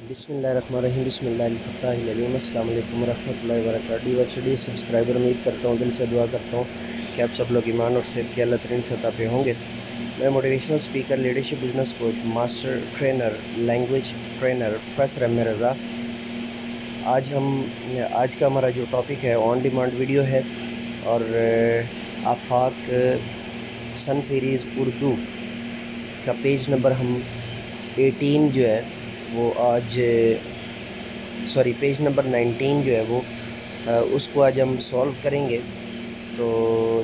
बिस्मिल्लाहिर्रहमानिर्रहीम बिस्मिल्लाहिर्रहमानिर्रहीम अस्सलाम वालेकुम रहमतुल्लाहि व बरकातहू। डी सब्सक्राइबर उम्मीद करता हूँ, दिल से दुआ करता हूँ कि आप सब लोग ईमान और सेहत की अल्लाह तरीन सतह पे होंगे। मैं motivational speaker, leadership, business coach, master trainer, language trainer professor Ahmed Raza. आज का हमारा जो टॉपिक है ऑन डिमांड वीडियो है और आफाक सन सीरीज़ उर्दू का पेज नंबर हम 18 जो है वो आज पेज नंबर 19 जो है वो उसको आज हम सॉल्व करेंगे। तो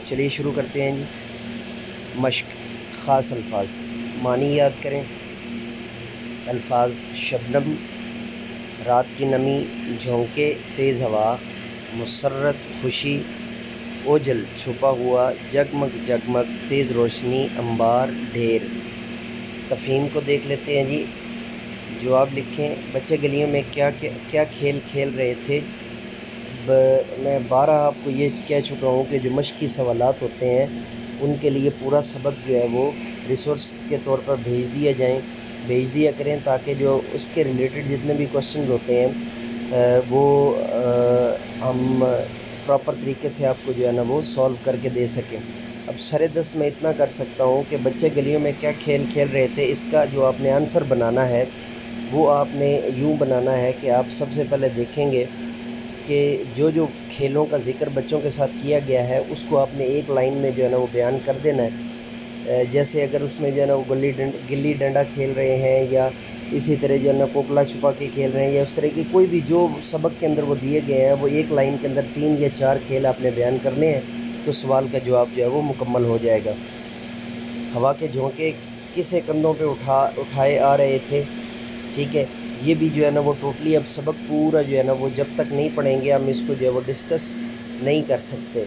चलिए शुरू करते हैं जी। मश्क, ख़ास अल्फाज, मानी याद करें। अल्फाज: शबनम, रात की नमी, झोंके, तेज़ हवा, मुसर्रत, खुशी, ओजल, छुपा हुआ, जगमग जगमग, तेज़ रोशनी, अंबार, ढेर। तफ़हीम को देख लेते हैं जी। जवाब लिखें। बच्चे गलियों में क्या खेल खेल रहे थे। मैं 12 आपको ये कह चुका हूँ कि जो मश्की सवालात होते हैं उनके लिए पूरा सबक जो है वो रिसोर्स के तौर पर भेज दिया करें, ताकि जो उसके रिलेटेड जितने भी क्वेश्चन होते हैं वो हम प्रॉपर तरीके से आपको जो है ना वो सॉल्व करके दे सकें। अब सरे दस्त मैं इतना कर सकता हूँ कि बच्चे गलियों में क्या खेल खेल रहे थे, इसका जो आपने आंसर बनाना है वो आपने यूँ बनाना है कि आप सबसे पहले देखेंगे कि जो खेलों का ज़िक्र बच्चों के साथ किया गया है उसको आपने एक लाइन में जो है ना वो बयान कर देना है। जैसे अगर उसमें जो है ना वो गिल्ली डंडा खेल रहे हैं या इसी तरह जो है ना कोकला छुपा के खेल रहे हैं या उस तरह की कोई भी जो सबक के अंदर वो दिए गए हैं वो एक लाइन के अंदर 3 या 4 खेल आपने बयान करने हैं, तो सवाल का जवाब जो है वो मुकम्मल हो जाएगा। हवा के झोंके किसे कंधों पे उठाए आ रहे थे, ठीक है। ये भी जो है ना वो अब सबक पूरा जो है ना वो जब तक नहीं पढ़ेंगे हम इसको जो है वो डिस्कस नहीं कर सकते।